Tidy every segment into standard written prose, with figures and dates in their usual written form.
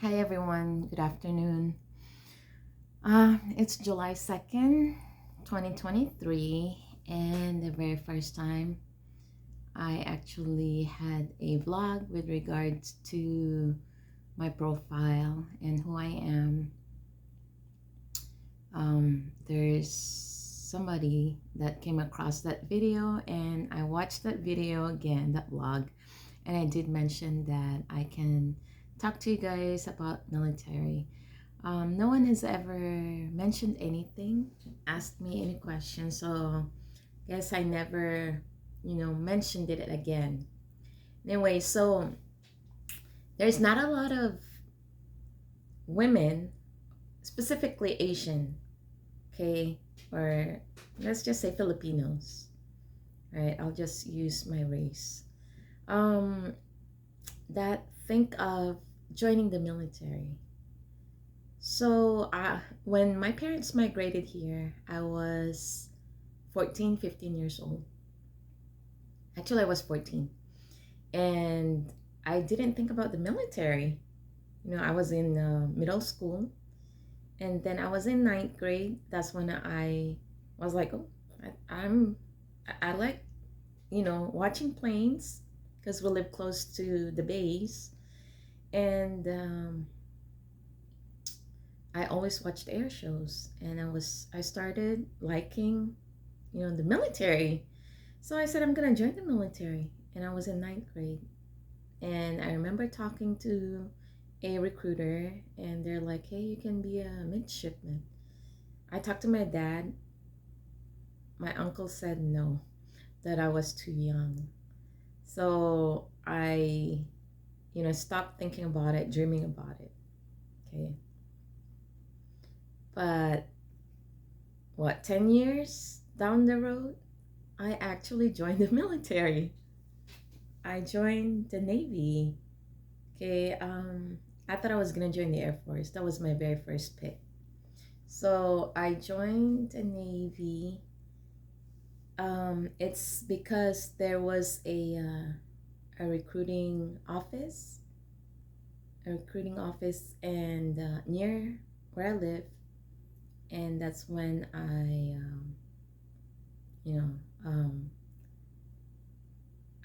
Hi everyone, good afternoon. It's July 2nd, 2023, and the very first time I actually had a vlog with regards to my profile and who I am. There's somebody that came across that video, and I watched that video again, that vlog, and I did mention that I can talk to you guys about military. No one has ever mentioned anything, asked me any questions, so guess I never, mentioned it again. Anyway, so there's not a lot of women, specifically Asian, okay, or let's just say Filipinos, right? I'll just use my race. Um, that think of joining the military. So when my parents migrated here, I was 14, 15 years old. Actually, I was 14. And I didn't think about the military. I was in middle school. And then I was in ninth grade. That's when I was like, oh, I like, watching planes because we live close to the base. And I always watched air shows. And I started liking, the military. So I said, I'm going to join the military. And I was in ninth grade. And I remember talking to a recruiter, and they're like, hey, you can be a midshipman. I talked to my dad. My uncle said no, that I was too young. So I, stopped thinking about it, dreaming about it. Okay. But 10 years down the road, I actually joined the military. I joined the Navy. Okay, I thought I was gonna join the Air Force. That was my very first pick. So I joined the Navy. It's because there was a recruiting office, and near where I live, and that's when you know, um,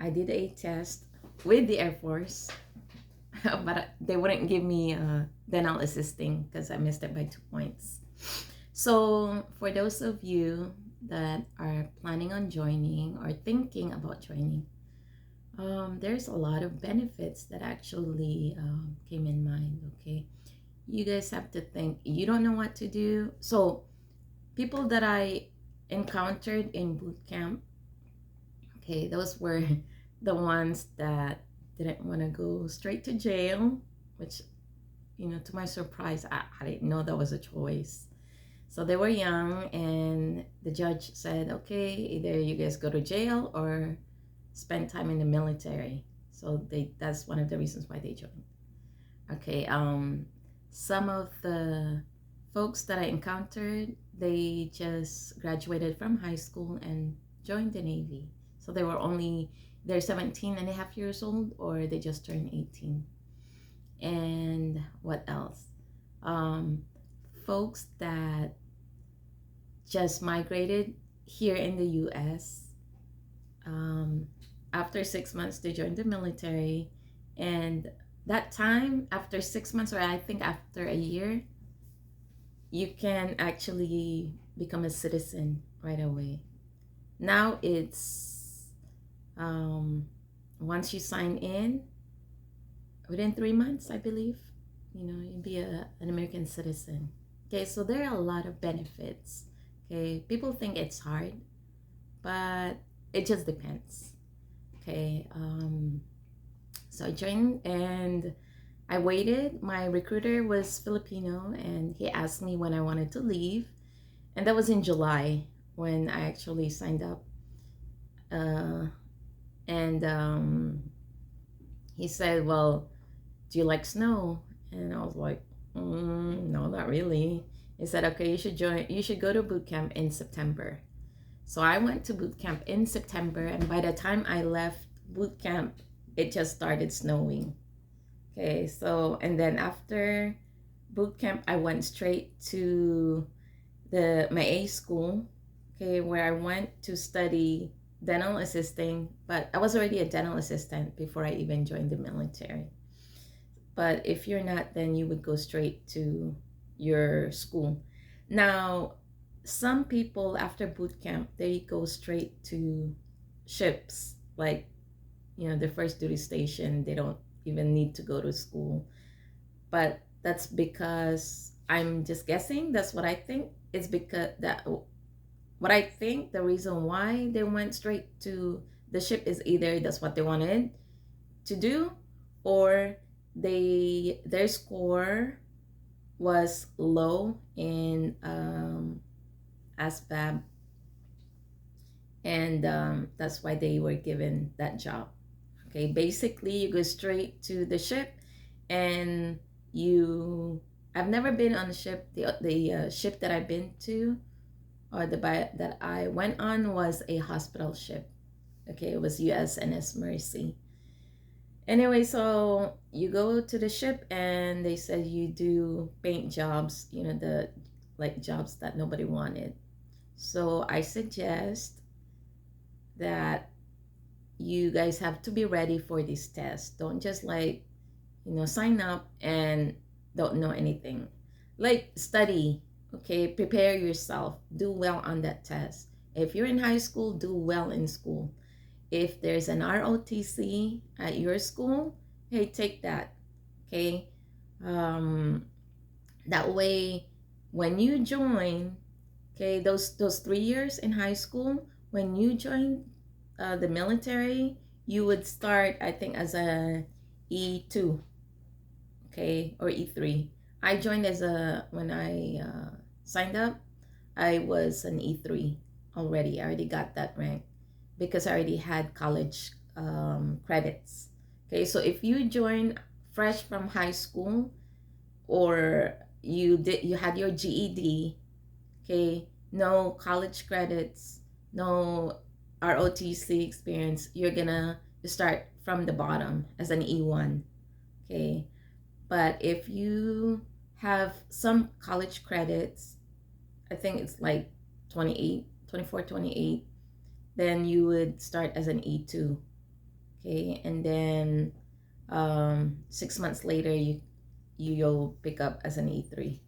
I did a test with the Air Force. But they wouldn't give me dental assisting because I missed it by 2 points. So for those of you that are planning on joining or thinking about joining, there's a lot of benefits that actually came in mind. Okay, you guys have to think. You don't know what to do. So people that I encountered in boot camp, okay, those were the ones that didn't want to go straight to jail, which, to my surprise, I didn't know that was a choice. So they were young, and the judge said, okay, either you guys go to jail or spend time in the military. So that's one of the reasons why they joined. Okay, some of the folks that I encountered, they just graduated from high school and joined the Navy. So they're 17 and a half years old, or they just turned 18. And what else? Folks that just migrated here in the US. After 6 months, they joined the military. And that time, after 6 months, or I think after a year, you can actually become a citizen right away. Now it's once you sign in, within 3 months, I believe, you'd be an American citizen. Okay, so there are a lot of benefits. Okay, people think it's hard, but it just depends. Okay, so I joined and I waited. My recruiter was Filipino, and he asked me when I wanted to leave, and that was in July when I actually signed up. And he said, well, do you like snow? And I was like, no, not really. He said, okay, you should go to boot camp in September. So I went to boot camp in September, and by the time I left boot camp, it just started snowing. Okay, so and then after boot camp, I went straight to the my A school, okay, where I went to study dental assisting, but I was already a dental assistant before I even joined the military. But if you're not, then you would go straight to your school. Now, some people after boot camp, they go straight to ships, like, the first duty station. They don't even need to go to school. But that's because I'm just guessing. That's what I think. It's because that what I think the reason why they went straight to the ship is either that's what they wanted to do, or their score was low in ASVAB, and that's why they were given that job. Okay, basically you go straight to the ship, and you. I've never been on a ship. The ship that I've been to, or that I went on, was a hospital ship. Okay, it was USNS Mercy. Anyway, so you go to the ship, and they said you do paint jobs, the like jobs that nobody wanted. So I suggest that you guys have to be ready for this test. Don't just like, sign up and don't know anything. Like, study, okay? Prepare yourself. Do well on that test. If you're in high school, do well in school. If there's an ROTC at your school, hey, take that, okay? Um, that way, when you join, okay, those 3 years in high school, when you join the military, you would start, I think, as a E2, okay, or E3. I joined when I signed up, I was an E3 already. I already got that rank because I already had college credits. Okay, so if you join fresh from high school, or you had your GED, okay, no college credits, no ROTC experience, you're gonna start from the bottom as an E1, okay? But if you have some college credits, I think it's like 28, 24, 28, then you would start as an E2, okay? And then 6 months later, you'll pick up as an E3.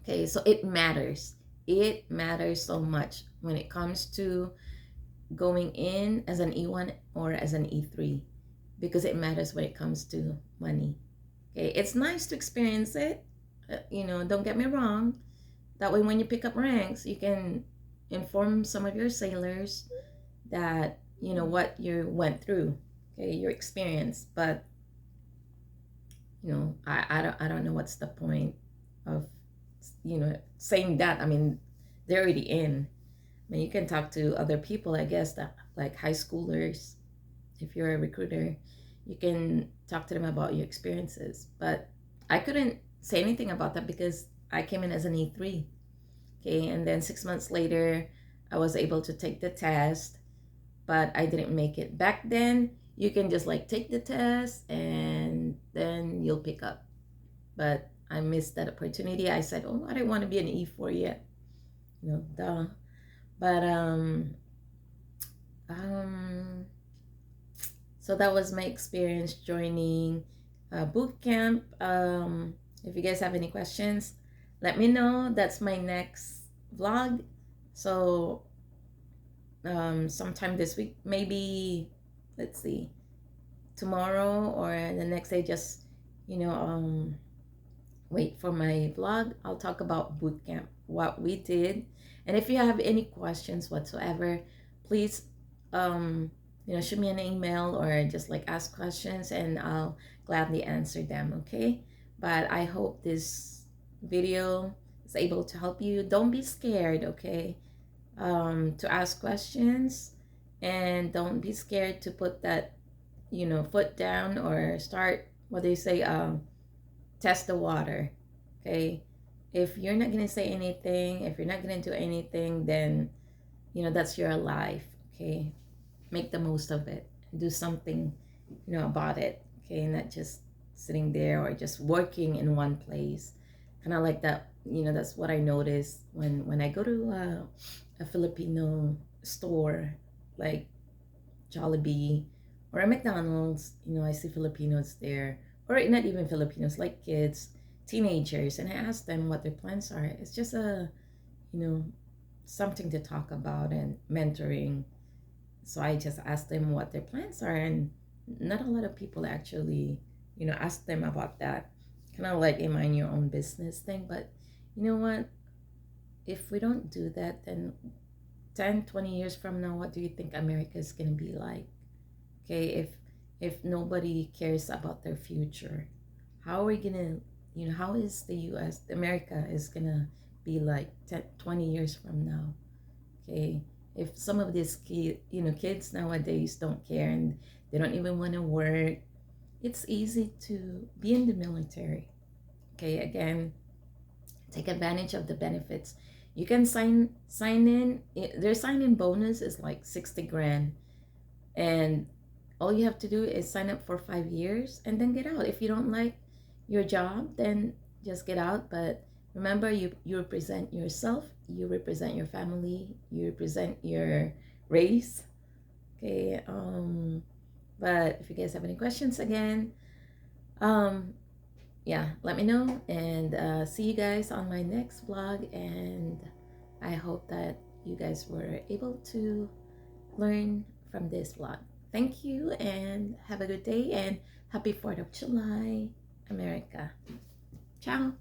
Okay, so it matters. It matters so much when it comes to going in as an E1 or as an E3, because it matters when it comes to money. Okay, it's nice to experience it. Don't get me wrong. That way, when you pick up ranks, you can inform some of your sailors that what you went through, okay, your experience. But I don't know what's the point of saying that. I mean, they're already in. I mean, you can talk to other people, I guess, that like high schoolers. If you're a recruiter, you can talk to them about your experiences. But I couldn't say anything about that because I came in as an E3. Okay, and then 6 months later, I was able to take the test, but I didn't make it. Back then, you can just like take the test and then you'll pick up. But I missed that opportunity. I said, oh, I didn't want to be an E4 yet. Duh. But um, so that was my experience joining boot camp. If you guys have any questions, let me know. That's my next vlog. So sometime this week, maybe, let's see, tomorrow or the next day, just wait for my vlog. I'll talk about boot camp, what we did. And if you have any questions whatsoever, please shoot me an email or just like ask questions, and I'll gladly answer them, okay? But I hope this video is able to help you. Don't be scared, okay, to ask questions, and don't be scared to put that foot down or start, what they say, test the water, okay? If you're not gonna say anything, if you're not gonna do anything, then that's your life, okay? Make the most of it. Do something about it, okay? Not just sitting there or just working in one place. Kind of like that, that's what I notice when I go to a Filipino store like Jollibee or a McDonald's. I see Filipinos there, or not even Filipinos, like kids, teenagers, and I ask them what their plans are. It's just you know, something to talk about and mentoring. So I just ask them what their plans are, and not a lot of people actually, ask them about that. Kind of like a mind your own business thing. But you know what? If we don't do that, then 10, 20 years from now, what do you think America is going to be like? Okay, if nobody cares about their future, how are we going to, how is the US, America is going to be like 10, 20 years from now? Okay, if some of these kids nowadays don't care and they don't even want to work, it's easy to be in the military. Okay, again, take advantage of the benefits. You can sign in. Their sign in bonus is like 60 grand, and all you have to do is sign up for 5 years and then get out. If you don't like your job, then just get out. But remember, you represent yourself, you represent your family, you represent your race. Okay. But if you guys have any questions, again, um yeah, let me know, and see you guys on my next vlog. And I hope that you guys were able to learn from this vlog. Thank you and have a good day, and happy 4th of July, America. Ciao.